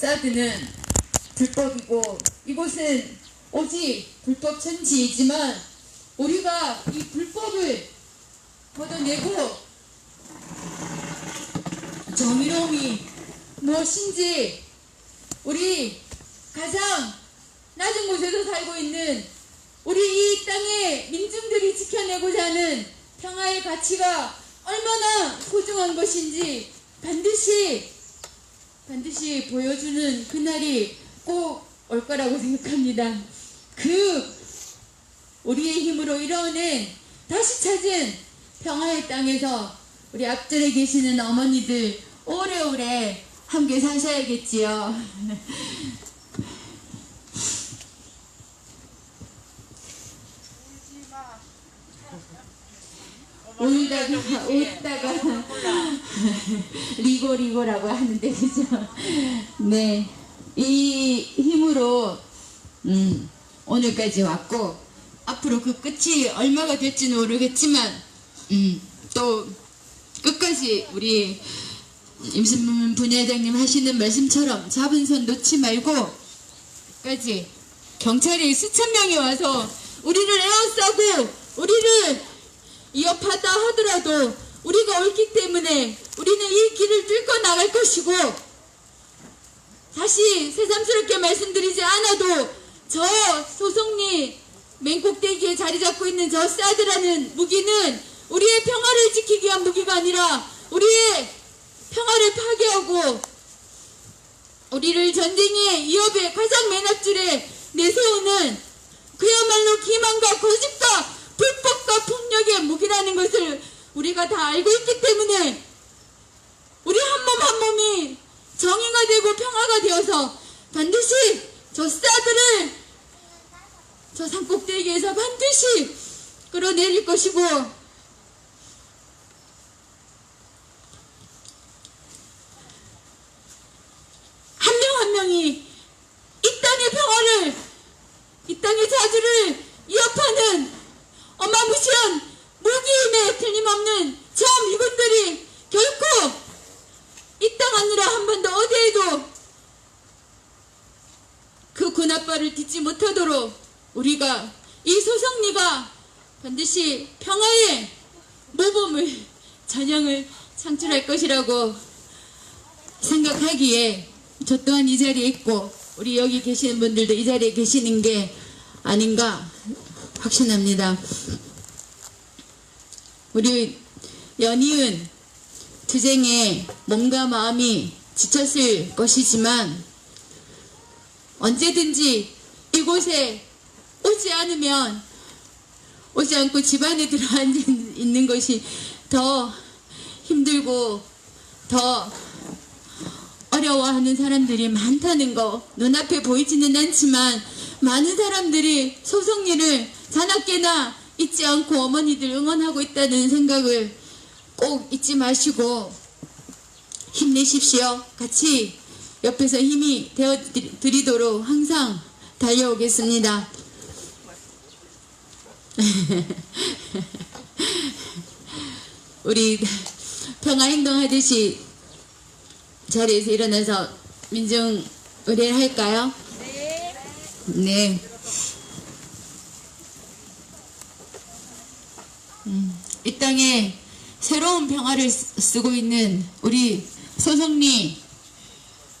사드는 불법이고 이곳은 오직 불법 천지이지만 우리가 이 불법을 걷어내고 정의로움이 무엇인지 우리 가장 낮은 곳에서 살고 있는 우리 이 땅의 민중들이 지켜내고자 하는 평화의 가치가 얼마나 소중한 것인지 반드시 보여주는 그날이 꼭 올 거라고 생각합니다. 우리의 힘으로 이뤄낸 다시 찾은 평화의 땅에서 우리 앞전에 계시는 어머니들 오래오래 함께 사셔야겠지요. 웃다가 리고라고 하는데 그죠? 네, 이 힘으로 오늘까지 왔고 앞으로 그 끝이 얼마가 될지는 모르겠지만 또 끝까지 우리 임신문 분회장님 하시는 말씀처럼 잡은 손 놓지 말고 끝까지 경찰이 수천 명이 와서 우리를 에워싸고 우리를 위협하다 하더라도 우리가 옳기 때문에 우리는 이 길을 뚫고 나갈 것이고, 다시 새삼스럽게 말씀드리지 않아도 저 소송리 맨 꼭대기에 자리 잡고 있는 저 사드라는 무기는 우리의 평화를 지키기 위한 무기가 아니라 우리의 평화를 파괴하고 우리를 전쟁의 위협의 가장 맨 앞줄에 내세우는 그야말로 기만과 거짓과 불법과 폭력의 무기라는 것을 우리가 다 알고 있기 때문에 우리 한 몸 한 몸이 정의가 되고 평화가 되어서 반드시 저 사드를 저 산꼭대기에서 반드시 끌어내릴 것이고, 한 명 한 명이 이 땅의 평화를, 이 땅의 자주를 위협하는 어마무시한 무기임에 틀림없는 저 미군들이 결코 이 땅 아니라 한 번 더 어디에도 그 군합발을 딛지 못하도록 우리가 이 소성리가 반드시 평화의 모범을 전형을 창출할 것이라고 생각하기에 저 또한 이 자리에 있고 우리 여기 계시는 분들도 이 자리에 계시는 게 아닌가 확신합니다. 우리 연이은 투쟁에 몸과 마음이 지쳤을 것이지만 언제든지 이곳에 오지 않고 집안에 들어앉아 있는 것이 더 힘들고 더 어려워하는 사람들이 많다는 거 눈앞에 보이지는 않지만 많은 사람들이 소성리를 자나깨나 잊지 않고 어머니들 응원하고 있다는 생각을 꼭 잊지 마시고 힘내십시오. 같이 옆에서 힘이 되어드리도록 항상 달려오겠습니다. 우리 평화행동하듯이 자리에서 일어나서 민중 의례를 할까요? 네. 이 땅에 새로운 평화를 쓰고 있는 우리 소성리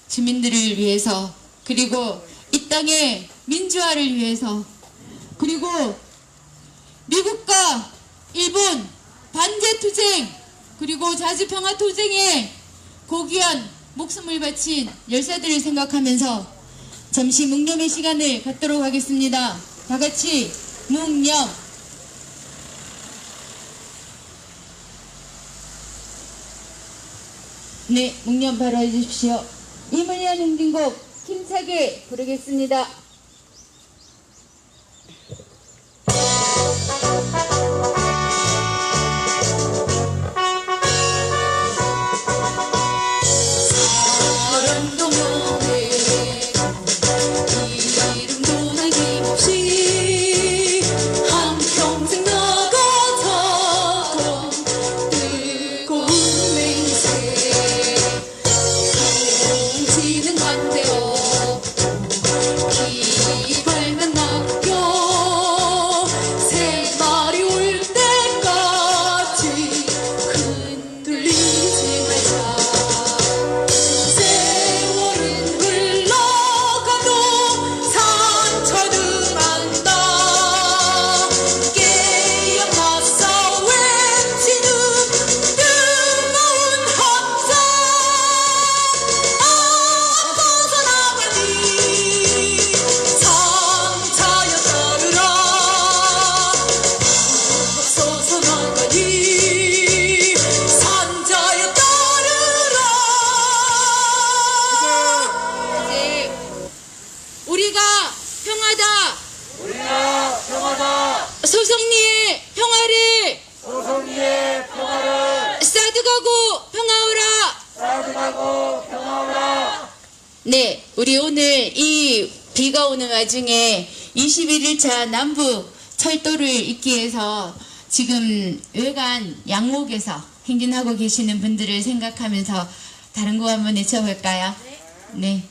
주민들을 위해서, 그리고 이 땅의 민주화를 위해서, 그리고 미국과 일본 반제투쟁 그리고 자주평화투쟁에 고귀한 목숨을 바친 열사들을 생각하면서 잠시 묵념의 시간을 갖도록 하겠습니다. 다같이 묵념. 네, 묵념 바로 해주십시오. 이문현 행진곡 힘차게 부르겠습니다. 지는 관대 네, 우리 오늘 이 비가 오는 와중에 21일차 남부 철도를 잇기 위해서 지금 외관 양목에서 행진하고 계시는 분들을 생각하면서 다른 곡 한번 외쳐볼까요? 네.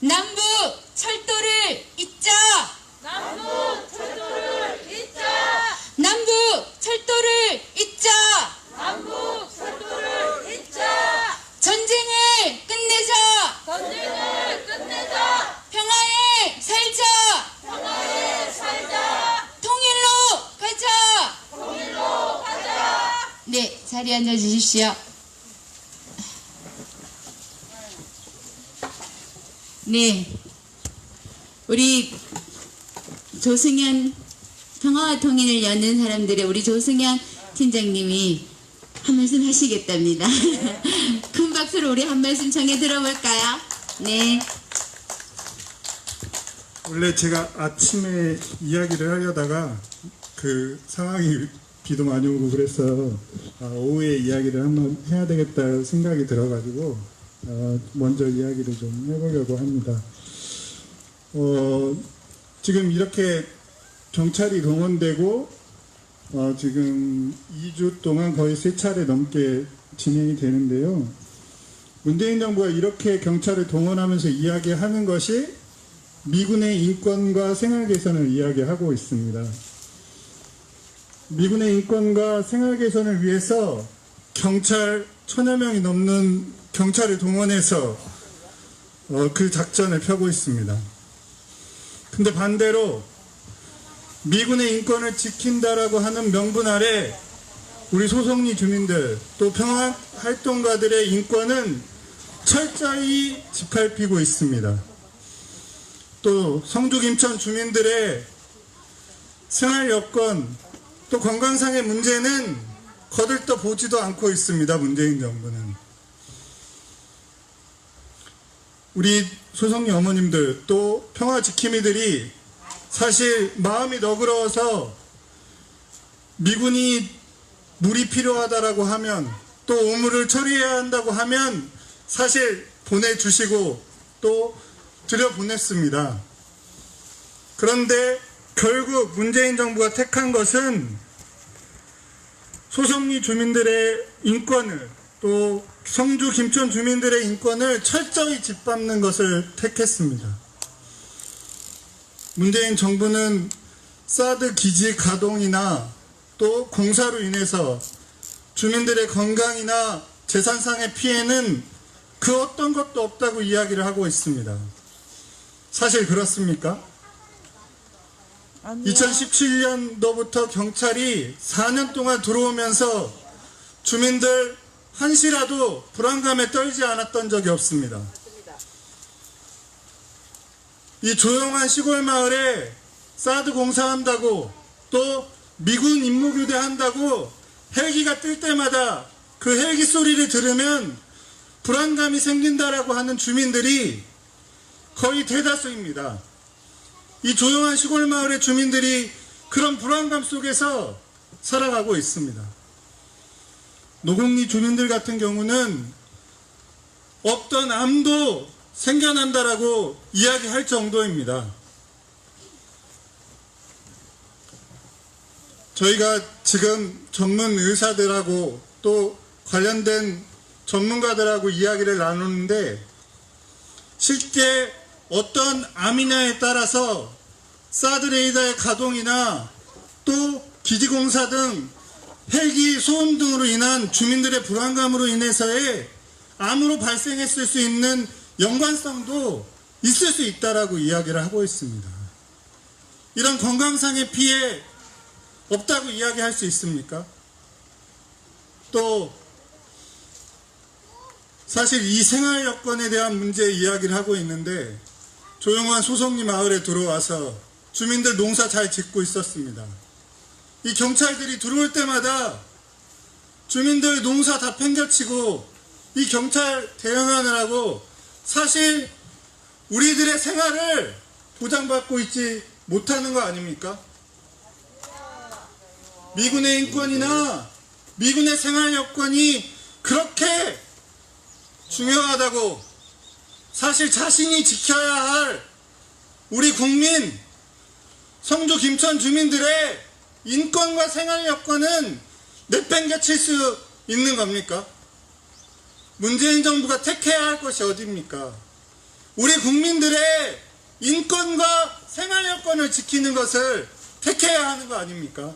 남부 철도를 잇자! 남부 철도를 잇자! 남부 철도를 잇자! 남부 철도를 잇자! 전쟁을 끝내자! 전쟁을 끝내자! 평화에 살자! 평화에 살자! 통일로 가자! 통일로 가자! 네, 자리에 앉아 주십시오. 네, 우리 조승현 평화와 통일을 여는 사람들의 우리 조승현 팀장님이 한 말씀 하시겠답니다. 큰 박수로 우리 한 말씀 청해 들어볼까요? 네. 원래 제가 아침에 이야기를 하려다가 그 상황이 비도 많이 오고 그래서 오후에 이야기를 한번 해야 되겠다 생각이 들어가지고 먼저 이야기를 좀 해보려고 합니다. 지금 이렇게 경찰이 동원되고 지금 2주 동안 거의 3차례 넘게 진행이 되는데요. 문재인 정부가 이렇게 경찰을 동원하면서 이야기하는 것이 미군의 인권과 생활 개선을 이야기하고 있습니다. 미군의 인권과 생활 개선을 위해서 경찰 1000여 명이 넘는 경찰을 동원해서 그 작전을 펴고 있습니다. 근데 반대로 미군의 인권을 지킨다라고 하는 명분 아래 우리 소송리 주민들 또 평화활동가들의 인권은 철저히 짓밟히고 있습니다. 또 성주 김천 주민들의 생활 여건 또 건강상의 문제는 거들떠 보지도 않고 있습니다. 문재인 정부는. 우리 소송리 어머님들 또 평화지킴이들이 사실 마음이 너그러워서 미군이 물이 필요하다라고 하면 또 우물을 처리해야 한다고 하면 사실 보내주시고 또 들여보냈습니다. 그런데 결국 문재인 정부가 택한 것은 소송리 주민들의 인권을 또 성주 김천 주민들의 인권을 철저히 짓밟는 것을 택했습니다. 문재인 정부는 사드 기지 가동이나 또 공사로 인해서 주민들의 건강이나 재산상의 피해는 그 어떤 것도 없다고 이야기를 하고 있습니다. 사실 그렇습니까? 2017년도부터 경찰이 4년 동안 들어오면서 주민들 한시라도 불안감에 떨지 않았던 적이 없습니다. 이 조용한 시골 마을에 사드 공사한다고 또 미군 임무교대 한다고 헬기가 뜰 때마다 그 헬기 소리를 들으면 불안감이 생긴다라고 하는 주민들이 거의 대다수입니다. 이 조용한 시골 마을의 주민들이 그런 불안감 속에서 살아가고 있습니다. 노곡리 주민들 같은 경우는 없던 암도 생겨난다라고 이야기할 정도입니다. 저희가 지금 전문 의사들하고 또 관련된 전문가들하고 이야기를 나누는데 실제 어떤 암이냐에 따라서 사드 레이더의 가동이나 또 기지공사 등 헬기 소음 등으로 인한 주민들의 불안감으로 인해서의 암으로 발생했을 수 있는 연관성도 있을 수 있다라고 이야기를 하고 있습니다. 이런 건강상의 피해 없다고 이야기할 수 있습니까? 또 사실 이 생활 여건에 대한 문제 이야기를 하고 있는데 조용한 소송리 마을에 들어와서 주민들 농사 잘 짓고 있었습니다. 이 경찰들이 들어올 때마다 주민들 농사 다 팽겨치고 이 경찰 대응하느라고 사실 우리들의 생활을 보장받고 있지 못하는 거 아닙니까? 미군의 인권이나 미군의 생활 여건이 그렇게 중요하다고 사실 자신이 지켜야 할 우리 국민, 성주 김천 주민들의 인권과 생활 여건은 내팽개칠 수 있는 겁니까? 문재인 정부가 택해야 할 것이 어디입니까? 우리 국민들의 인권과 생활 여건을 지키는 것을 택해야 하는 거 아닙니까?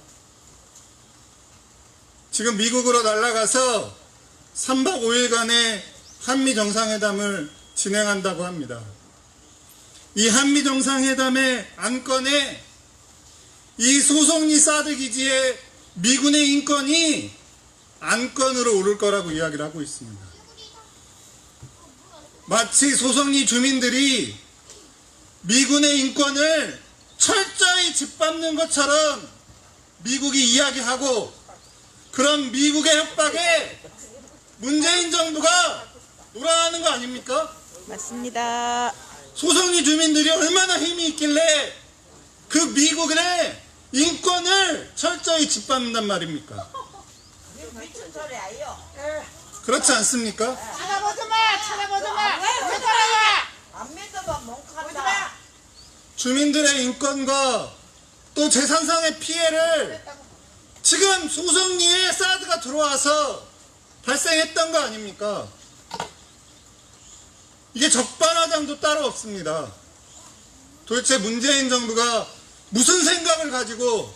지금 미국으로 날아가서 3박 5일간의 한미 정상회담을 진행한다고 합니다. 이 한미 정상회담의 안건에 이 소송리 사드 기지의 미군의 인권이 안건으로 오를 거라고 이야기를 하고 있습니다. 마치 소송리 주민들이 미군의 인권을 철저히 짓밟는 것처럼 미국이 이야기하고, 그런 미국의 협박에 문재인 정부가 놀아나는 거 아닙니까? 맞습니다. 소송리 주민들이 얼마나 힘이 있길래 그 미국의 인권을 철저히 짓밟는단 말입니까? 미친 소리 아니요. 그렇지 않습니까? 찾아보지 마. 왜 따라와? 안 믿어봐 멍칸다. 주민들의 인권과 또 재산상의 피해를 지금 소송리에 사드가 들어와서 발생했던 거 아닙니까? 이게 적반하장도 따로 없습니다. 도대체 문재인 정부가 무슨 생각을 가지고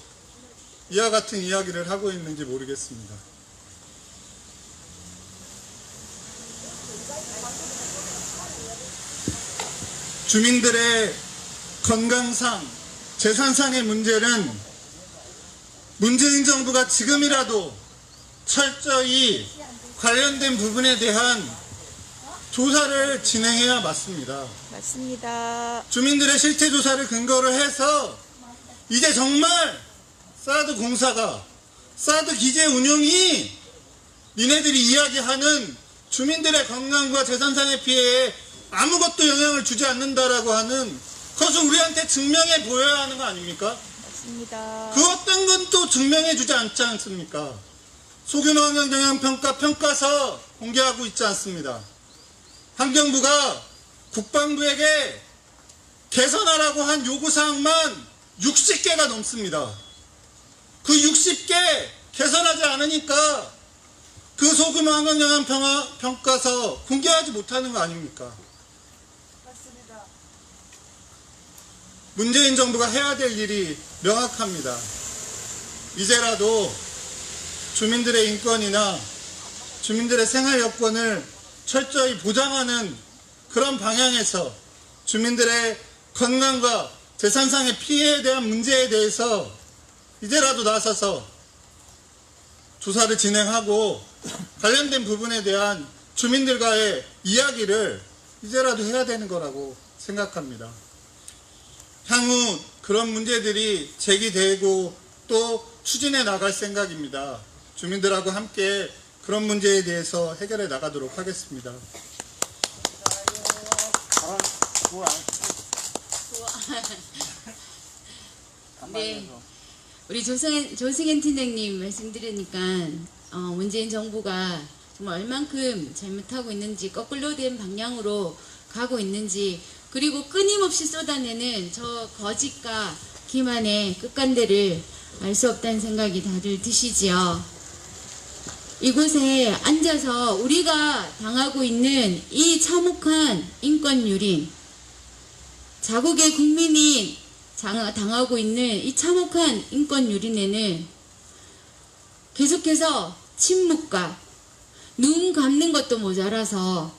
이와 같은 이야기를 하고 있는지 모르겠습니다. 주민들의 건강상, 재산상의 문제는 문재인 정부가 지금이라도 철저히 관련된 부분에 대한 조사를 진행해야 맞습니다. 맞습니다. 주민들의 실태 조사를 근거로 해서 이제 정말 사드 공사가, 사드 기재 운영이 니네들이 이야기하는 주민들의 건강과 재산상의 피해에 아무것도 영향을 주지 않는다라고 하는 것을 우리한테 증명해 보여야 하는 거 아닙니까? 맞습니다. 그 어떤 건 또 증명해 주지 않지 않습니까? 소규모 환경영향평가 평가서 공개하고 있지 않습니다. 환경부가 국방부에게 개선하라고 한 요구사항만 60개가 넘습니다. 그 60개 개선하지 않으니까 그 소규모 환경영향평가서 공개하지 못하는 거 아닙니까? 문재인 정부가 해야 될 일이 명확합니다. 이제라도 주민들의 인권이나 주민들의 생활 여건을 철저히 보장하는 그런 방향에서 주민들의 건강과 재산상의 피해에 대한 문제에 대해서 이제라도 나서서 조사를 진행하고 관련된 부분에 대한 주민들과의 이야기를 이제라도 해야 되는 거라고 생각합니다. 향후 그런 문제들이 제기되고 또 추진해 나갈 생각입니다. 주민들하고 함께 그런 문제에 대해서 해결해 나가도록 하겠습니다. 네, 우리 조승현 팀장님 말씀 들으니까 문재인 정부가 정말 얼만큼 잘못하고 있는지, 거꾸로 된 방향으로 가고 있는지, 그리고 끊임없이 쏟아내는 저 거짓과 기만의 끝간대를 알 수 없다는 생각이 다들 드시지요. 이곳에 앉아서 우리가 당하고 있는 이 참혹한 인권 유린, 자국의 국민이 당하고 있는 이 참혹한 인권 유린에는 계속해서 침묵과 눈 감는 것도 모자라서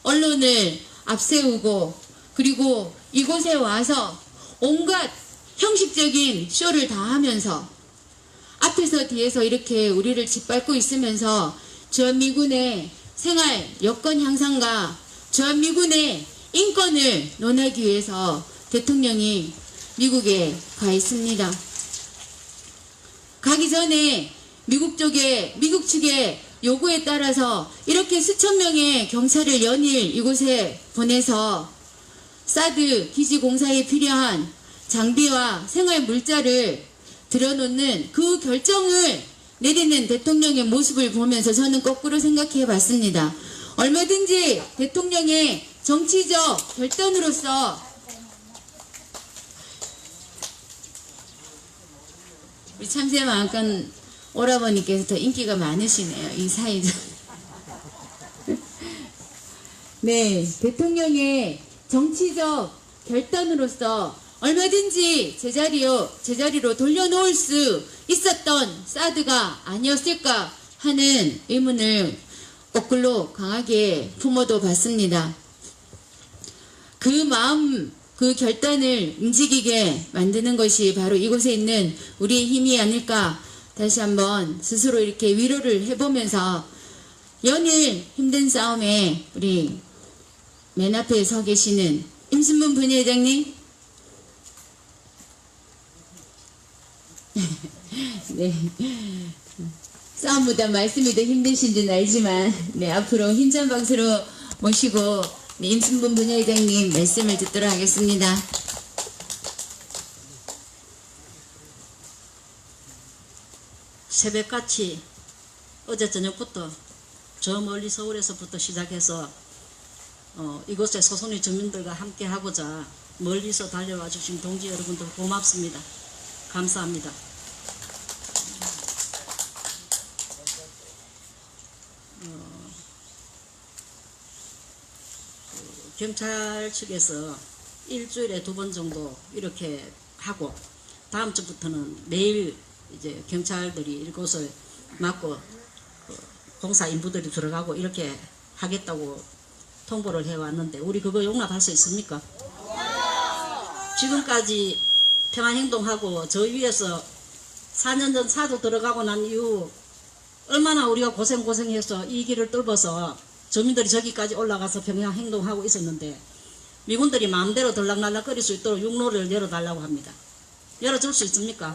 언론을 앞세우고, 그리고 이곳에 와서 온갖 형식적인 쇼를 다 하면서 앞에서 뒤에서 이렇게 우리를 짓밟고 있으면서 주한미군의 생활 여건 향상과 주한미군의 인권을 논하기 위해서 대통령이 미국에 가 있습니다. 가기 전에 미국 측의 요구에 따라서 이렇게 수천 명의 경찰을 연일 이곳에 보내서 사드 기지 공사에 필요한 장비와 생활 물자를 들여놓는 그 결정을 내리는 대통령의 모습을 보면서 저는 거꾸로 생각해 봤습니다. 얼마든지 대통령의 정치적 결단으로서 우리 참새마을간 오라버니께서 더 인기가 많으시네요. 이 사이죠. 네, 대통령의 정치적 결단으로서 얼마든지 제자리로 돌려놓을 수 있었던 사드가 아니었을까 하는 의문을 거꾸로 강하게 품어도 봤습니다. 그 마음, 그 결단을 움직이게 만드는 것이 바로 이곳에 있는 우리의 힘이 아닐까 다시 한번 스스로 이렇게 위로를 해보면서 연일 힘든 싸움에 우리 맨 앞에 서 계시는 임순문 분회장님 네. 싸움보다 말씀이 더 힘드신 줄 알지만 네, 앞으로 힘찬 박수로 모시고 네, 임순문 분회장님 말씀을 듣도록 하겠습니다. 새벽같이 어제 저녁부터 저 멀리 서울에서부터 시작해서 이곳의 소송리 주민들과 함께 하고자 멀리서 달려와 주신 동지 여러분들 고맙습니다. 감사합니다. 경찰 측에서 일주일에 2번 정도 이렇게 하고 다음 주부터는 매일 이제 경찰들이 이곳을 막고 공사 인부들이 들어가고 이렇게 하겠다고 통보를 해왔는데 우리 그거 용납할 수 있습니까? 지금까지 평화행동하고 저 위에서 4년 전 사도 들어가고 난 이후 얼마나 우리가 고생해서 이 길을 뚫어서 주민들이 저기까지 올라가서 평화행동하고 있었는데 미군들이 마음대로 들락날락거릴 수 있도록 육로를 열어달라고 합니다. 열어줄 수 있습니까?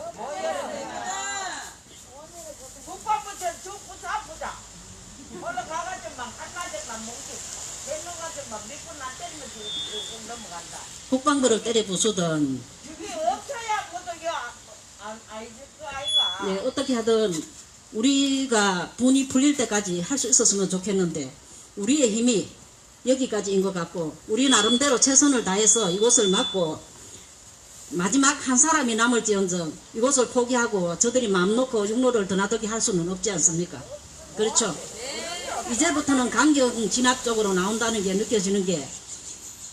국밥부터 죽부터 아프다. 올라가가지고 막 한마디만 먹고 대놓가지고 막 몇분 안 때리면 쭉 넘어간다. 국방부를 때려 부수든 그게 없어야 못하게 아이지 그 아이가. 네, 어떻게 하든 우리가 분이 풀릴 때까지 할 수 있었으면 좋겠는데 우리의 힘이 여기까지인 것 같고 우리 나름대로 최선을 다해서 이곳을 막고 마지막 한 사람이 남을지언정 이곳을 포기하고 저들이 마음 놓고 육로를 드나들게 할 수는 없지 않습니까? 그렇죠? 이제부터는 강경 진압적으로 나온다는 게 느껴지는 게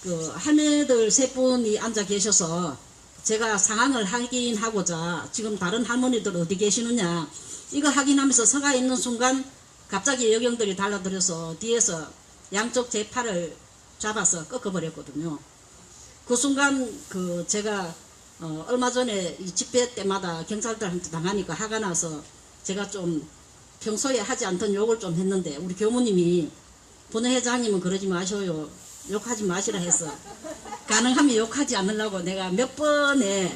그 할매들 3분이 앉아 계셔서 제가 상황을 확인하고자 지금 다른 할머니들 어디 계시느냐 이거 확인하면서 서가 있는 순간 갑자기 여경들이 달라들어서 뒤에서 양쪽 제 팔을 잡아서 꺾어버렸거든요. 그 순간 그 제가 얼마 전에 이 집회 때마다 경찰들한테 당하니까 화가 나서 제가 좀 평소에 하지 않던 욕을 좀 했는데 우리 교무님이 분회장님은 그러지 마셔요. 욕하지 마시라 해서 가능하면 욕하지 않으려고 내가 몇 번에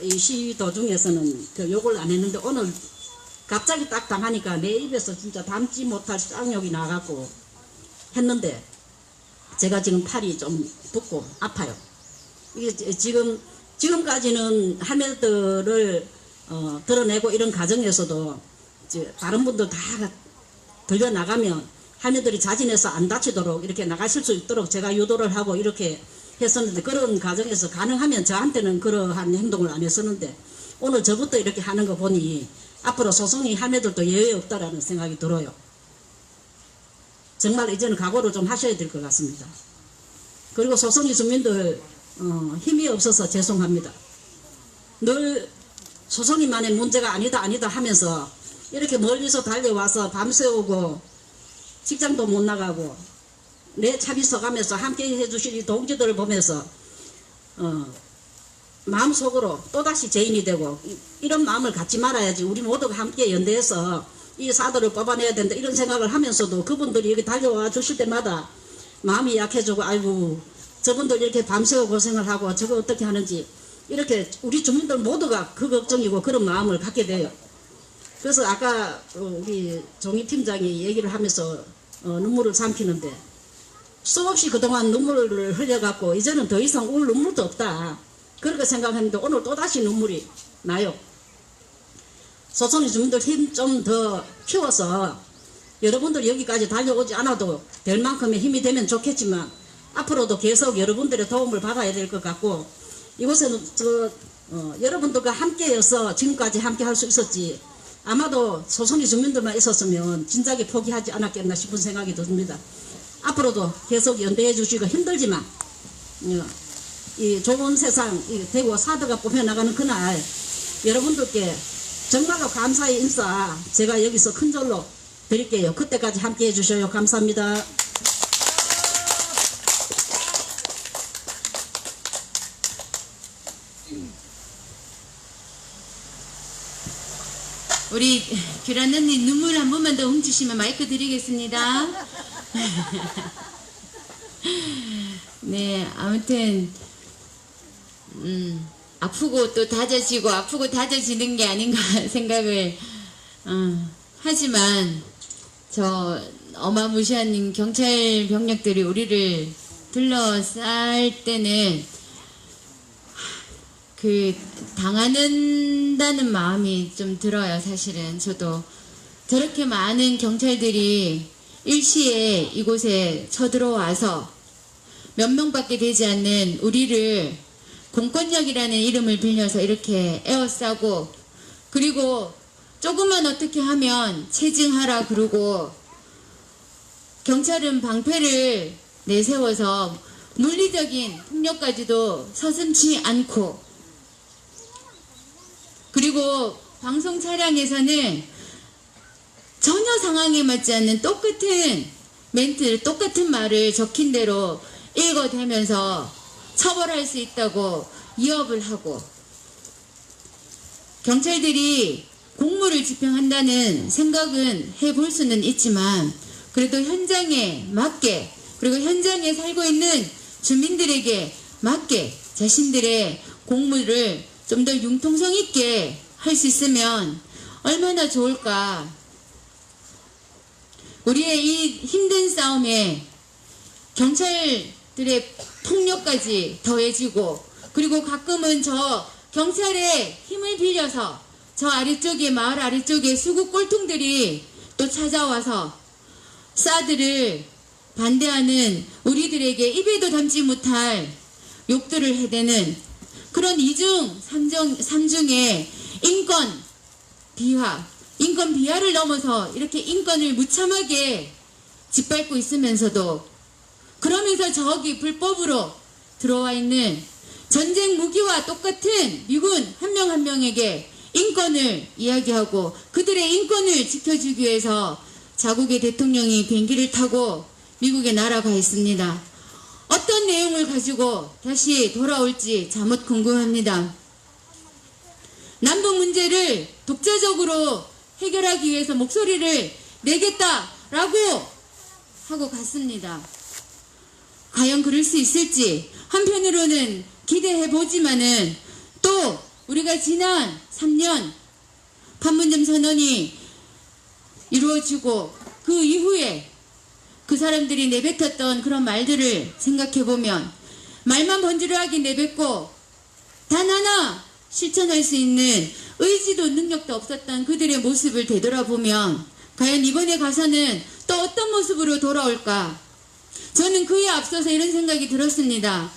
이 시위 도중에서는 그 욕을 안 했는데 오늘 갑자기 딱 당하니까 내 입에서 진짜 담지 못할 쌍욕이 나갖고 했는데 제가 지금 팔이 좀 붓고 아파요. 이게 지금까지는 할매들을 드러내고 이런 과정에서도 이제 다른 분들 다 들려나가면 할매들이 자진해서 안 다치도록 이렇게 나가실 수 있도록 제가 유도를 하고 이렇게 했었는데 그런 과정에서 가능하면 저한테는 그러한 행동을 안 했었는데 오늘 저부터 이렇게 하는 거 보니 앞으로 소송이 할매들도 예외 없다라는 생각이 들어요. 정말 이제는 각오를 좀 하셔야 될 것 같습니다. 그리고 소송이 주민들 힘이 없어서 죄송합니다. 늘 소송이만의 문제가 아니다 하면서 이렇게 멀리서 달려와서 밤새우고 직장도 못 나가고 내 차비 서가면서 함께 해주실 이 동지들을 보면서 마음속으로 또다시 죄인이 되고 이런 마음을 갖지 말아야지 우리 모두가 함께 연대해서 이 사도를 뽑아내야 된다 이런 생각을 하면서도 그분들이 여기 달려와 주실 때마다 마음이 약해지고 아이고 저분들 이렇게 밤새워 고생을 하고 저거 어떻게 하는지 이렇게 우리 주민들 모두가 그 걱정이고 그런 마음을 갖게 돼요. 그래서 아까 우리 종희 팀장이 얘기를 하면서 눈물을 삼키는데 수없이 그동안 눈물을 흘려갖고 이제는 더 이상 울 눈물도 없다 그렇게 생각했는데 오늘 또다시 눈물이 나요. 소송이 주민들 힘 좀 더 키워서 여러분들 여기까지 달려오지 않아도 될 만큼의 힘이 되면 좋겠지만 앞으로도 계속 여러분들의 도움을 받아야 될 것 같고, 이곳에는 여러분들과 함께여서 지금까지 함께 할 수 있었지, 아마도 소송리 주민들만 있었으면 진작에 포기하지 않았겠나 싶은 생각이 듭니다. 앞으로도 계속 연대해 주시고, 힘들지만 이 좋은 세상, 이 대구 사드가 뽑혀나가는 그날 여러분들께 정말로 감사의 인사 제가 여기서 큰 절로 드릴게요. 그때까지 함께 해주셔요. 감사합니다. 우리 규란 언니 눈물 한 번만 더 훔치시면 마이크 드리겠습니다. 네, 아무튼 아프고 또 다져지고 아프고 다져지는 게 아닌가 생각을 하지만 저 어마무시한 경찰 병력들이 우리를 둘러쌀 때는 그 당하는다는 마음이 좀 들어요. 사실은 저도 저렇게 많은 경찰들이 일시에 이곳에 쳐들어와서 몇 명밖에 되지 않는 우리를 공권력이라는 이름을 빌려서 이렇게 에워싸고, 그리고 조금만 어떻게 하면 체증하라 그러고, 경찰은 방패를 내세워서 물리적인 폭력까지도 서슴지 않고, 그리고 방송 차량에서는 전혀 상황에 맞지 않는 똑같은 멘트, 똑같은 말을 적힌 대로 읽어대면서 처벌할 수 있다고 위협을 하고, 경찰들이 공무를 집행한다는 생각은 해볼 수는 있지만 그래도 현장에 맞게, 그리고 현장에 살고 있는 주민들에게 맞게 자신들의 공무를 좀 더 융통성 있게 할 수 있으면 얼마나 좋을까. 우리의 이 힘든 싸움에 경찰들의 폭력까지 더해지고, 그리고 가끔은 저 경찰의 힘을 빌려서 저 아래쪽에, 마을 아래쪽에 수국 꼴통들이 또 찾아와서 사드를 반대하는 우리들에게 입에도 담지 못할 욕들을 해대는 그런 이중 삼중의 인권 비하를 넘어서 이렇게 인권을 무참하게 짓밟고 있으면서도, 그러면서 저기 불법으로 들어와 있는 전쟁 무기와 똑같은 미군 한 명 한 명에게 인권을 이야기하고 그들의 인권을 지켜주기 위해서 자국의 대통령이 비행기를 타고 미국에 날아가 있습니다. 어떤 내용을 가지고 다시 돌아올지 자못 궁금합니다. 남북 문제를 독자적으로 해결하기 위해서 목소리를 내겠다라고 하고 갔습니다. 과연 그럴 수 있을지 한편으로는 기대해보지만은, 또 우리가 지난 3년 판문점 선언이 이루어지고 그 이후에 그 사람들이 내뱉었던 그런 말들을 생각해보면, 말만 번지르하게 내뱉고 단 하나 실천할 수 있는 의지도 능력도 없었던 그들의 모습을 되돌아보면 과연 이번에 가서는 또 어떤 모습으로 돌아올까. 저는 그에 앞서서 이런 생각이 들었습니다.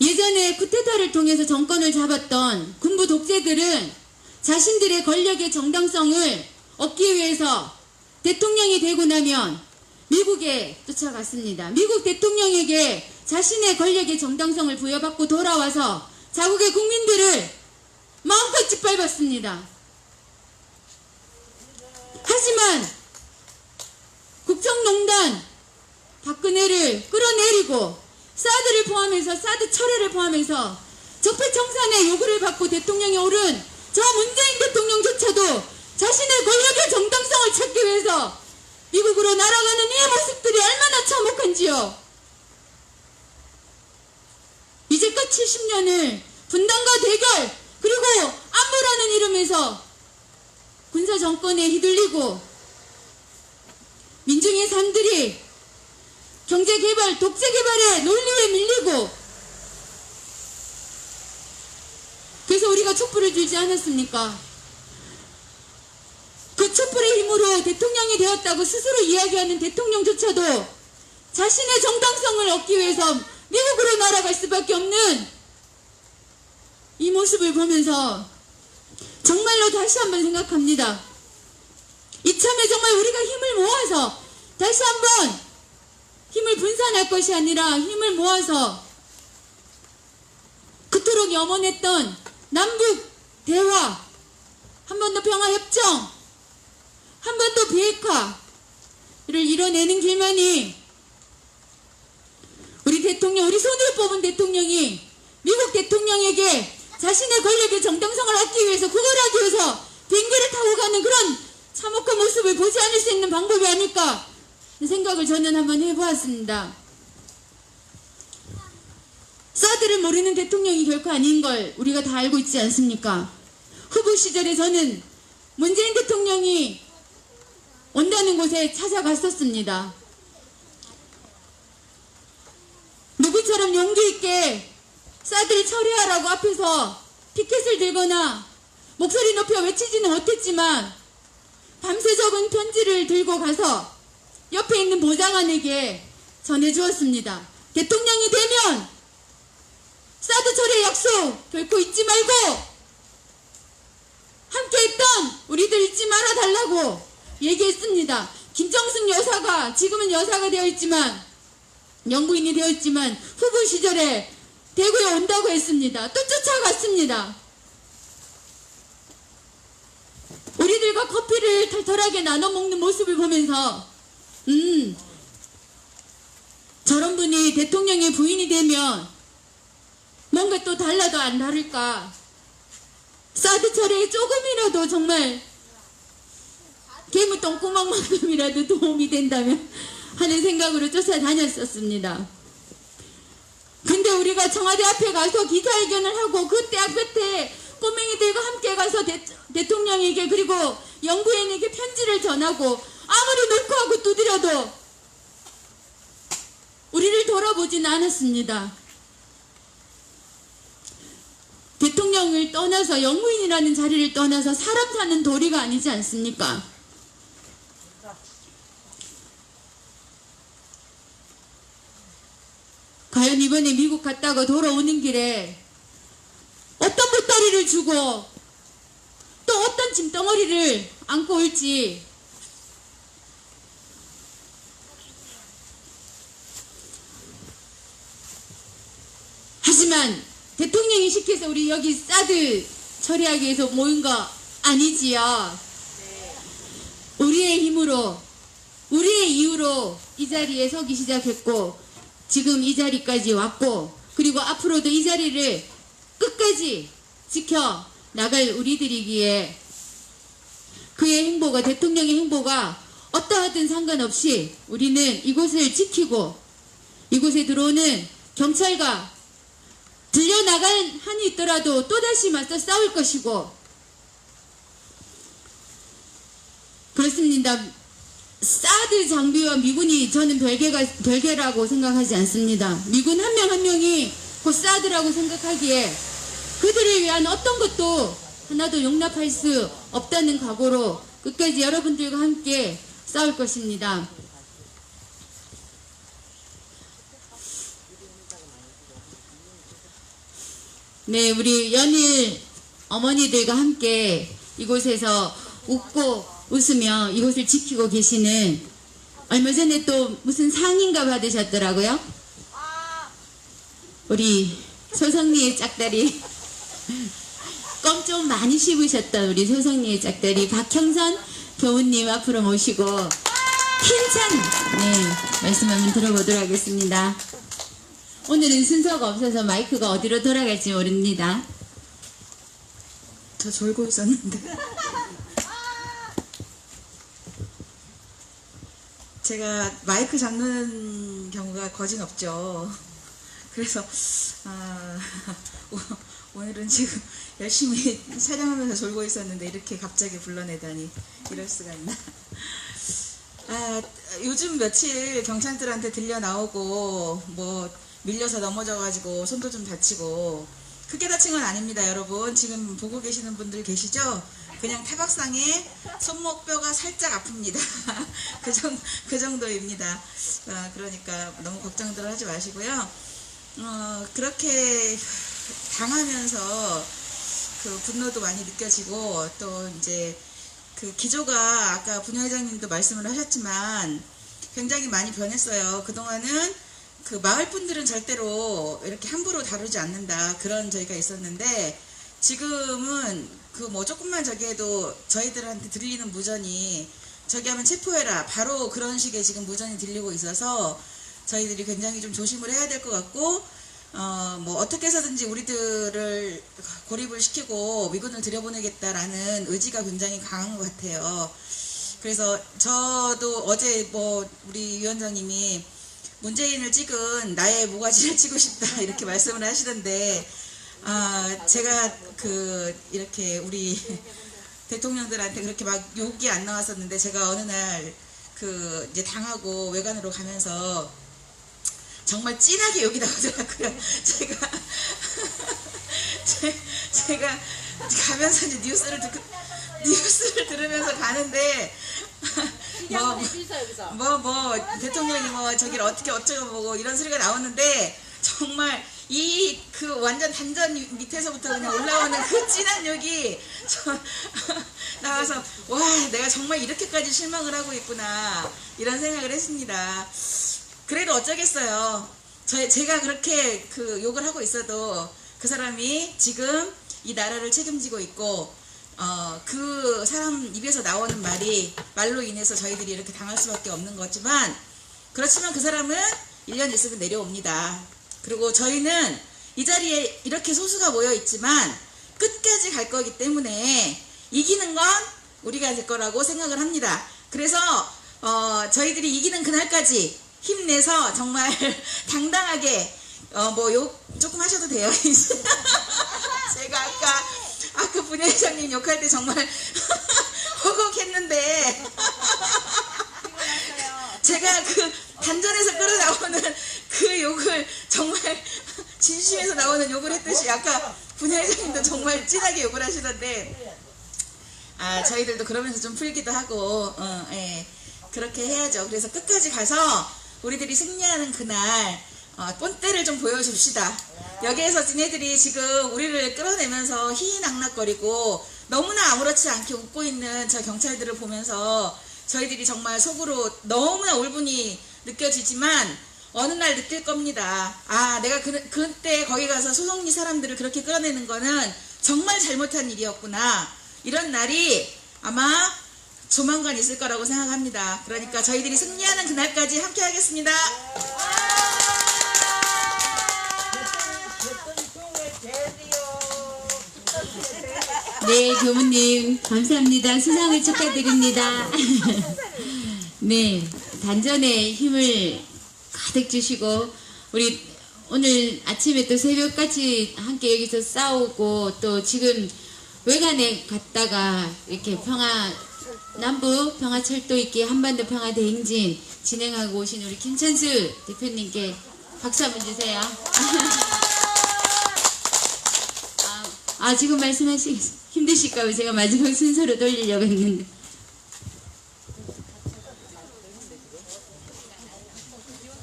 예전에 쿠데타를 통해서 정권을 잡았던 군부 독재들은 자신들의 권력의 정당성을 얻기 위해서 대통령이 되고 나면 미국에 쫓아갔습니다. 미국 대통령에게 자신의 권력의 정당성을 부여받고 돌아와서 자국의 국민들을 마음껏 짓밟았습니다. 하지만 국정농단 박근혜를 끌어내리고 사드를 포함해서, 사드 철회를 포함해서 적폐청산의 요구를 받고 대통령이 오른 저 문재인 대통령조차도 자신의 권력의 정당성을 찾기 위해서 미국으로 날아가는 이 모습들이 얼마나 참혹한지요. 이제껏 70년을 분단과 대결, 그리고 안보라는 이름에서 군사정권에 휘둘리고 민중의 삶들이 경제개발, 독재개발의 논리에 밀리고, 그래서 우리가 촛불을 들지 않았습니까? 그 촛불의 힘으로 대통령이 되었다고 스스로 이야기하는 대통령조차도 자신의 정당성을 얻기 위해서 미국으로 날아갈 수밖에 없는 이 모습을 보면서 정말로 다시 한번 생각합니다. 이참에 정말 우리가 힘을 모아서 다시 한번 힘을 분산할 것이 아니라 힘을 모아서 그토록 염원했던 남북 대화, 한 번 더 평화협정, 한 번 더 비핵화를 이뤄내는 길만이 우리 대통령, 우리 손으로 뽑은 대통령이 미국 대통령에게 자신의 권력의 정당성을 얻기 위해서, 구걸하기 위해서 비행기를 타고 가는 그런 참혹한 모습을 보지 않을 수 있는 방법이 아닐까 생각을 저는 한번 해보았습니다. 사드를 모르는 대통령이 결코 아닌 걸 우리가 다 알고 있지 않습니까? 후보 시절에 저는 문재인 대통령이 온다는 곳에 찾아갔었습니다. 누구처럼 용기 있게 사드를 처리하라고 앞에서 피켓을 들거나 목소리 높여 외치지는 못했지만 밤새 적은 편지를 들고 가서 옆에 있는 보좌관에게 전해주었습니다. 대통령이 되면 사드 처리 약속 결코 잊지 말고 함께했던 우리들 잊지 말아달라고 얘기했습니다. 김정숙 여사가 지금은 여사가 되어 있지만, 영부인이 되어 있지만 후보 시절에 대구에 온다고 했습니다. 또 쫓아갔습니다. 우리들과 커피를 털털하게 나눠 먹는 모습을 보면서 저런 분이 대통령의 부인이 되면 뭔가 또 달라도 안 다를까, 사드 처리에 조금이라도 정말 개무 똥구멍만큼이라도 도움이 된다면 하는 생각으로 쫓아다녔었습니다. 근데 우리가 청와대 앞에 가서 기자회견을 하고 그때 앞에 꼬맹이들과 함께 가서 대통령에게 그리고 영부인에게 편지를 전하고 아무리 녹화하고 두드려도 우리를 돌아보지는 않았습니다. 대통령을 떠나서, 영부인이라는 자리를 떠나서 사람 사는 도리가 아니지 않습니까? 과연 이번에 미국 갔다가 돌아오는 길에 어떤 보따리를 주고 또 어떤 짐덩어리를 안고 올지 하지만 대통령이 시켜서 우리 여기 사드 처리하기 위해서 모인 거 아니지요. 우리의 힘으로, 우리의 이유로 이 자리에 서기 시작했고 지금 이 자리까지 왔고, 그리고 앞으로도 이 자리를 끝까지 지켜 나갈 우리들이기에 그의 행보가, 대통령의 행보가 어떠하든 상관없이 우리는 이곳을 지키고 이곳에 들어오는 경찰과 들려나간 한이 있더라도 또다시 맞서 싸울 것이고, 그렇습니다. 사드 장비와 미군이 저는 별개라고 생각하지 않습니다. 미군 한 명 한 명이 곧 사드라고 생각하기에 그들을 위한 어떤 것도 하나도 용납할 수 없다는 각오로 끝까지 여러분들과 함께 싸울 것입니다. 네, 우리 연일 어머니들과 함께 이곳에서 웃고 웃으며 이곳을 지키고 계시는, 얼마 전에 또 무슨 상인가 받으셨더라고요. 우리 소성리의 짝다리, 껌 좀 많이 씹으셨던 우리 소성리의 짝다리 박형선 교우님 앞으로 모시고 힘찬 말씀 한번 들어보도록 하겠습니다. 오늘은 순서가 없어서 마이크가 어디로 돌아갈지 모릅니다. 저 졸고 있었는데 제가 마이크 잡는 경우가 거진 없죠. 그래서 오늘은 지금 열심히 촬영하면서 졸고 있었는데 이렇게 갑자기 불러내다니 이럴 수가 있나. 요즘 며칠 경찰들한테 들려 나오고 뭐 밀려서 넘어져가지고 손도 좀 다치고, 크게 다친 건 아닙니다. 여러분 지금 보고 계시는 분들 계시죠? 그냥 타박상에 손목뼈가 살짝 아픕니다. 그 정도입니다. 그러니까 너무 걱정들 하지 마시고요. 그렇게 당하면서 그 분노도 많이 느껴지고 또 이제 그 기조가 아까 분회장님도 말씀을 하셨지만 굉장히 많이 변했어요. 그동안은 그 마을 분들은 절대로 이렇게 함부로 다루지 않는다 그런 저희가 있었는데 지금은 그 뭐 조금만 저기 해도 저희들한테 들리는 무전이 저기 하면 체포해라 바로 그런 식의 지금 무전이 들리고 있어서 저희들이 굉장히 좀 조심을 해야 될 것 같고 뭐 어떻게 해서든지 우리들을 고립을 시키고 미군을 들여보내겠다라는 의지가 굉장히 강한 것 같아요. 그래서 저도 어제 뭐 우리 위원장님이 문재인을 찍은 나의 모가지를 치고 싶다 이렇게 말씀을 하시던데 제가 이렇게 우리 대통령들한테 그렇게 막 욕이 안 나왔었는데 제가 어느 날 이제 당하고 외관으로 가면서 정말 진하게 욕이 나오더라고요. 제가 가면서 이제 뉴스를 들으면서 가는데 뭐 대통령이 뭐 저기를 어떻게 어쩌고 보고 이런 소리가 나오는데 정말 그 완전 단전 밑에서부터 그냥 올라오는 그 진한 욕이 나와서 와 내가 정말 이렇게까지 실망을 하고 있구나 이런 생각을 했습니다. 그래도 어쩌겠어요. 제가 그렇게 그 욕을 하고 있어도 그 사람이 지금 이 나라를 책임지고 있고 그 사람 입에서 나오는 말로 인해서 저희들이 이렇게 당할 수밖에 없는 거지만 그렇지만 그 사람은 1년 있으면 내려옵니다. 그리고 저희는 이 자리에 이렇게 소수가 모여 있지만 끝까지 갈 거기 때문에 이기는 건 우리가 될 거라고 생각을 합니다. 그래서 저희들이 이기는 그날까지 힘내서 정말 당당하게 뭐 욕 조금 하셔도 돼요. 제가 아까 분회장님 욕할 때 정말 허걱했는데 제가 그 단전에서 끌어나오는 그 욕을 정말 진심에서 나오는 욕을 했듯이 아까 분회장님도 정말 진하게 욕을 하시던데 저희들도 그러면서 좀 풀기도 하고 예, 그렇게 해야죠. 그래서 끝까지 가서 우리들이 승리하는 그날 본때를 좀 보여줍시다. 여기에서 지네들이 지금 우리를 끌어내면서 희희낙낙거리고 너무나 아무렇지 않게 웃고 있는 저 경찰들을 보면서 저희들이 정말 속으로 너무나 울분이 느껴지지만 어느 날 느낄 겁니다. 내가 그때 거기 가서 소송리 사람들을 그렇게 끌어내는 거는 정말 잘못한 일이었구나. 이런 날이 아마 조만간 있을 거라고 생각합니다. 그러니까 저희들이 승리하는 그날까지 함께 하겠습니다. 네, 교무님 감사합니다. 수상을 축하드립니다. 네, 단전에 힘을 가득 주시고 우리 오늘 아침에 또 새벽까지 함께 여기서 싸우고 또 지금 외관에 갔다가 이렇게 남부 평화철도 있게 한반도 평화대행진 진행하고 오신 우리 김찬수 대표님께 박수 한번 주세요. 지금 힘드실까요? 제가 마지막 순서로 돌리려고 했는데.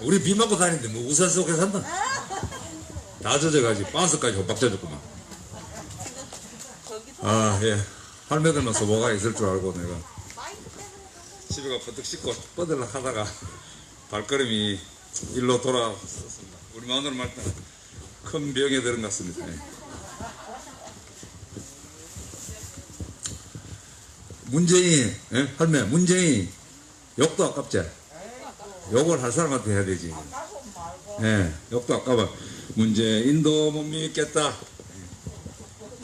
우리 비 맞고 다니는데 뭐 우산 속에 산다. 다 젖어가지고 반스까지 호박 젖었구만. 예. 할매들만 소모가 있을 줄 알고 내가 집에 가 버뜩 씻고 뻗으려 하다가 발걸음이 일로 돌아섰습니다. 우리 마누라 말 때는 큰 병에 들은 것 같습니다. 문재인, 할매, 문재인 욕도 아깝지? 욕을 할 사람한테 해야 되지. 욕도 아까워. 문재인도 못 믿겠다.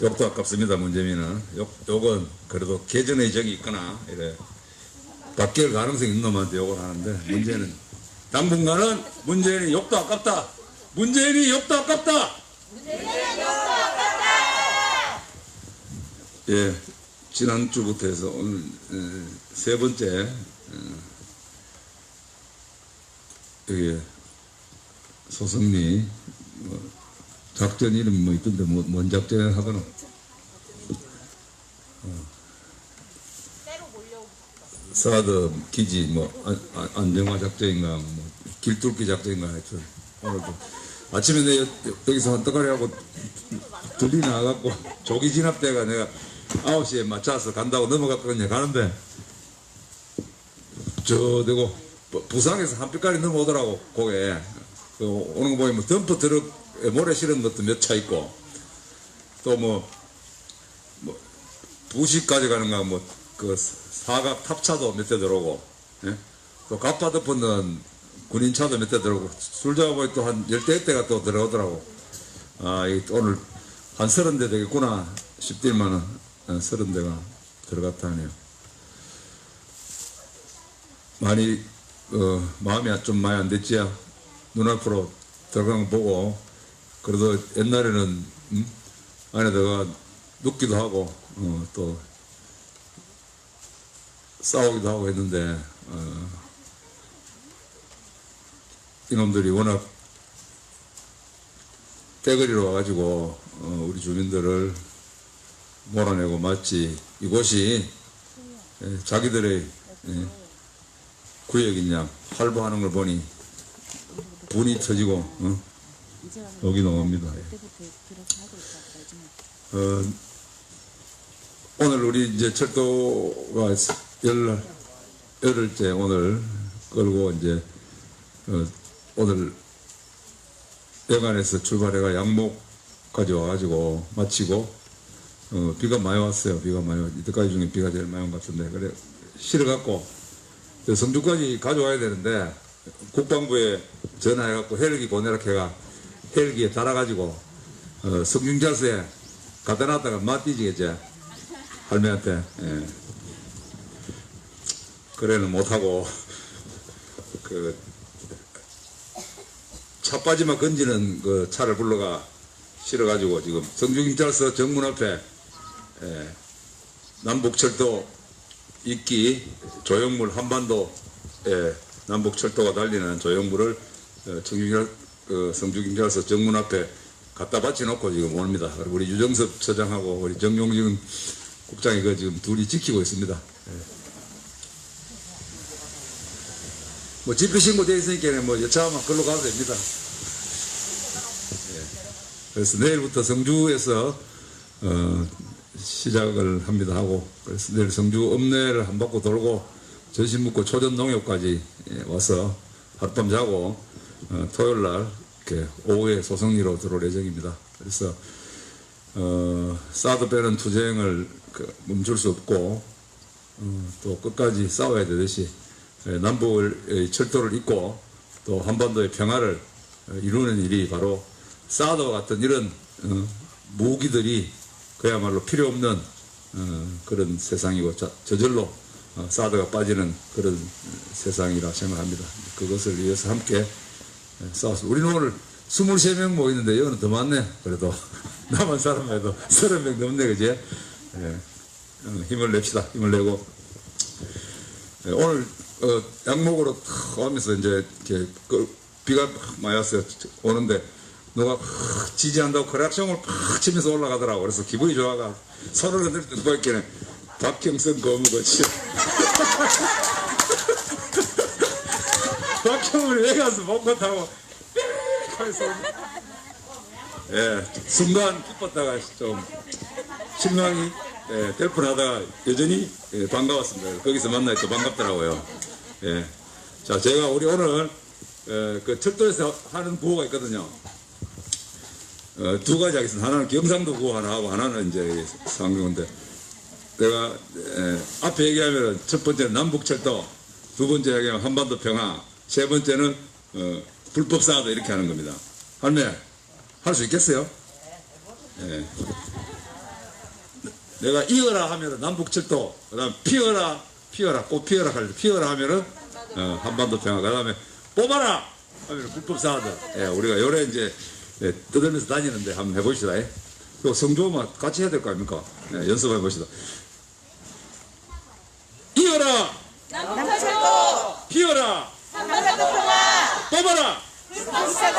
욕도 아깝습니다. 문재인은 욕은 그래도 개전의 적이 있거나 이래 바뀔 가능성이 있는 놈한테 욕을 하는데 문재인은 당분간은 문재인이 욕도 아깝다. 문재인이 욕도 아깝다. 예, 지난주부터 해서 오늘 세 번째 여기 소성리 작전 이름이 뭐 있던데 뭔 작전 하거나 사드 기지 뭐 안정화 작전인가 뭐 길뚫기 작전인가 하여튼 오늘도 아침에 내 여기서 한떡가리 하고 들리 나가갖고 조기 진압대가 내가 9시에 맞춰서 간다고 넘어갔거든요. 가는데 저 되고 부상에서 한 뼘까지 넘어오더라고. 거기에 오는 거 보면 뭐 덤프 트럭에 모래 실은 것도 몇 차 있고 또 뭐 부시까지 가는가 뭐 그 사각 탑차도 몇 대 들어오고 예? 또 갑바 덮는 군인차도 몇 대 들어오고 술 잡아보니 또 한 10대가 또 들어오더라고. 오늘 한 30대 되겠구나 싶더니만은 30대가 들어갔다 하네요. 많이 마음이 좀 많이 안 됐지야. 눈앞으로 들어간 거 보고 그래도 옛날에는 안에다가 눕기도 하고 또 싸우기도 하고 했는데 이놈들이 워낙 떼거리로 와가지고 우리 주민들을 몰아내고 마치 이곳이 자기들의 구역이냐 활보하는 걸 보니 분이 터지고 여기 나옵니다. 오늘 우리 이제 철도가 열흘째 오늘 끌고 이제 오늘 여간에서 출발해가 양목까지 와가지고 마치고 비가 많이 왔어요. 비가 많이 왔. 이때까지 중에 비가 제일 많이 온 것 같은데 그래 실어갖고 성주까지 가져와야 되는데 국방부에 전화해갖고 헬기 보내라 해가 헬기에 달아가지고 성중자수에 갖다 놨다가 맞디지겠지 할매한테. 예. 그래는 못하고 그 차빠지만 건지는 그 차를 불러가 실어가지고 지금 성주경찰서 정문 앞에 남북철도 있기 조형물 한반도 남북철도가 달리는 조형물을 성주경찰서 정문 앞에 갖다 바쳐놓고 지금 옵니다. 그리고 우리 유정섭 처장하고 우리 정용진 국장이 그 지금 둘이 지키고 있습니다. 뭐 집회 신고되어 있으니까 뭐 여차하면 걸로 가도 됩니다. 그래서 내일부터 성주에서 시작을 합니다 하고 그래서 내일 성주 읍내를 한 바퀴 돌고 전신묵고 초전농협까지 와서 하룻밤 자고 토요일날 이렇게 오후에 소성리로 들어올 예정입니다. 그래서 사드 빼는 투쟁을 멈출 수 없고 또 끝까지 싸워야 되듯이 남북의 철도를 잇고 또 한반도의 평화를 이루는 일이 바로 사드와 같은 이런 무기들이 그야말로 필요 없는 그런 세상이고 저절로 사드가 빠지는 그런 세상이라 생각합니다. 그것을 위해서 함께 싸웠습니다. 우리는 오늘 23명 모이는데 여기는 더 많네. 그래도 남한 사람에도 30명 넘네. 그지? 힘을 냅시다. 힘을 내고 오늘 양목으로 탁 오면서 이제 이렇게 비가 많이 왔어요. 오는데 누가 지지한다고 크락션을 팍 치면서 올라가더라고. 그래서 기분이 좋아가 손을 흔들 때 누가 있겠네. 박형선 거무거치. 박형을 왜 가서 못못하고 순간 기뻤다가 좀 실망이 될 뻔하다가 여전히 반가웠습니다. 거기서 만나니까 반갑더라고요. 자, 제가 우리 오늘 그 철도에서 하는 구호가 있거든요. 두 가지 하겠습니다. 하나는 경상도 구호 하나 하고 하나는 이제 상경인데 내가 앞에 얘기하면 첫 번째는 남북철도, 두 번째 얘기하면 한반도 평화, 세 번째는 불법 사드 이렇게 하는 겁니다. 할매 할 수 있겠어요? 내가 이어라 하면은 남북철도, 그다음 피어라 꽃 피어라 할 때 피어라 하면은 한반도 평화, 그다음에 뽑아라 하면은 불법 사드. 우리가 요래 이제 떠들면서 다니는데 한번 해보시다. 또 성조만 같이 해야 될 거 아닙니까? 연습해 봅시다. 이어라 남북철도 피어라 한반도 평화 뽑아라 불법 사드.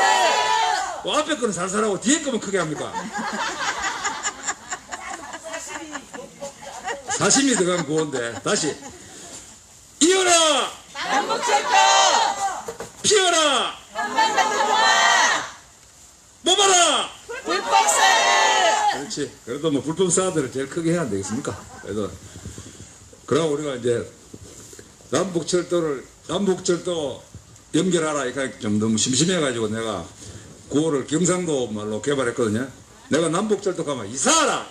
앞에 거는 살살하고 뒤에 거면 크게 합니까? 사심이 들어간 구호인데 다시 피어라! 남북철도 피어라! 한반도 통화 뽑아라! 불법사를 그렇지. 그래도 뭐 불법 사들을 제일 크게 해야 안 되겠습니까? 그래도 그럼 우리가 이제 남북철도 연결하라. 이까 좀 너무 심심해가지고 내가 구호를 경상도 말로 개발했거든요. 내가 남북철도 가면 이사하라.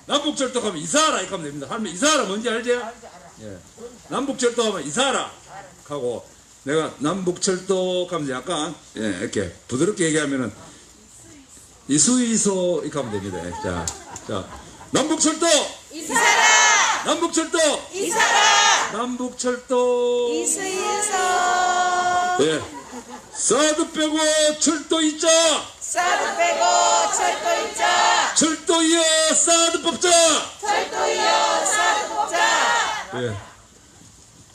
남북철도 가면 이사하라. 이렇게 하면 됩니다. 할머니 이사하라 뭔지 알지? 예. 남북철도 하면 이사하라. 하고 내가 남북철도 가면 약간 예, 이렇게 부드럽게 얘기하면은 이수이소 이렇게 하면 됩니다. 자, 남북철도 이사라 남북철도 이사라 남북철도 이수인소 예. 사드 빼고 철도 있자 사드 빼고 철도 있자 철도 이어 사드 뽑자 철도 이어 사드 뽑자 예.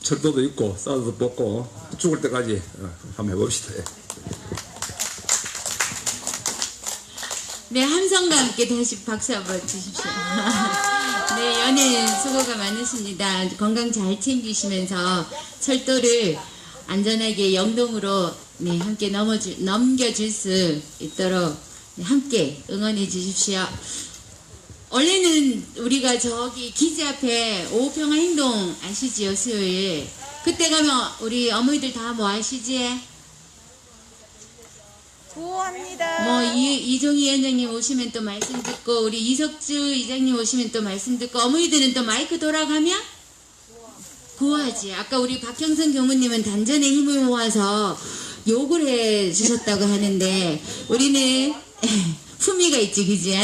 철도도 있고 사드도 뽑고 죽을 때까지 한번 해봅시다. 예. 네, 함성과 함께 다시 박수 한번 주십시오. 네, 연예인 수고가 많으십니다. 건강 잘 챙기시면서 철도를 안전하게 영동으로 네, 함께 넘겨줄 수 있도록 네, 함께 응원해 주십시오. 원래는 우리가 저기 기지 앞에 오후평화행동 아시지요? 수요일. 그때 가면 우리 어머니들 다 뭐 아시지? 구호합니다. 뭐 이종희 위원장님 오시면 또 말씀 듣고 우리 이석주 이장님 오시면 또 말씀 듣고 어머니들은 또 마이크 돌아가면 구하지. 아까 우리 박형선 교무님은 단전의 힘을 모아서 욕을 해 주셨다고 하는데 우리는 품위가 있지, 그지?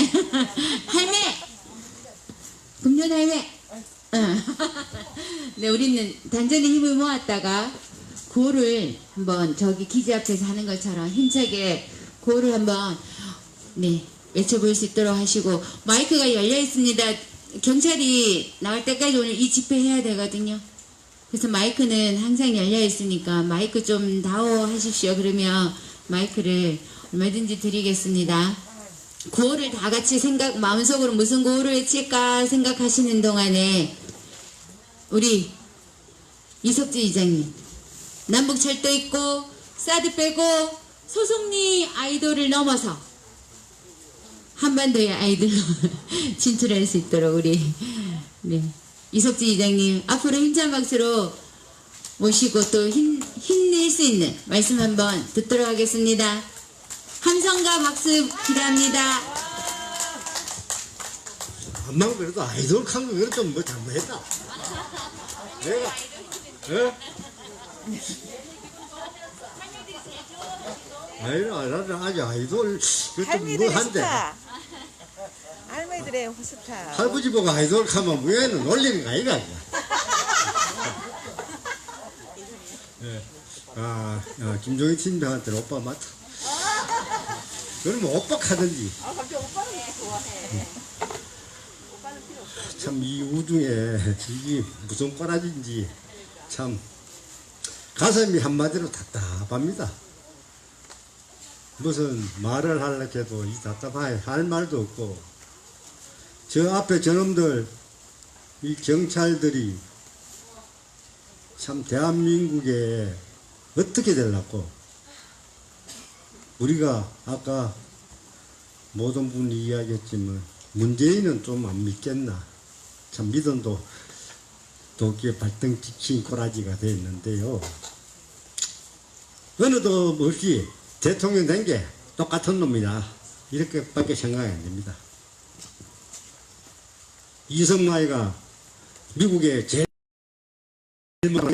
할매, 금년 할매. 네, 우리는 단전의 힘을 모았다가 구호를 한번 저기 기지 앞에서 하는 것처럼 힘차게 구호를 한번 네 외쳐볼 수 있도록 하시고 마이크가 열려 있습니다. 경찰이 나올 때까지 오늘 이 집회 해야 되거든요. 그래서 마이크는 항상 열려 있으니까 마이크 좀 다오 하십시오. 그러면 마이크를 얼마든지 드리겠습니다. 구호를 다 같이 마음속으로 무슨 구호를 외칠까 생각하시는 동안에 우리 이석주 이장님 남북철도 있고 사드 빼고 소송리 아이돌을 넘어서 한반도의 아이돌로 진출할 수 있도록 우리 네, 이석주 이장님 앞으로 힘찬 박수로 모시고 또 힘낼 수 있는 말씀 한번 듣도록 하겠습니다. 함성과 박수 기대합니다. 암만 그래도 아이돌 강국에는 좀 뭐 잘못했다. 내가 아주 아이돌 그좀 할머니들의 뭐한데 스타. 할머니들의 호스타. 할아버지 보고 아이돌 가면 위에는 놀리는 거 아이가. 김종희 팀장한테는 오빠 맞다. 그러면 오빠 하든지. 참 이 우중에 이게 무슨 꼬라지인지 참 가슴이 한마디로 답답합니다. 무슨 말을 하려고 해도 이 답답하게 할 말도 없고 저 앞에 저놈들 이 경찰들이 참 대한민국에 어떻게 되려고 우리가 아까 모든 분이 이야기했지만 문재인은 좀 안 믿겠나 참 믿음도 도끼에 발등 찍힌 꼬라지가 됐는데요. 어느도 없이 대통령 된 게 똑같은 놈이다 이렇게밖에 생각이 안 됩니다. 이성마이가 미국의 제일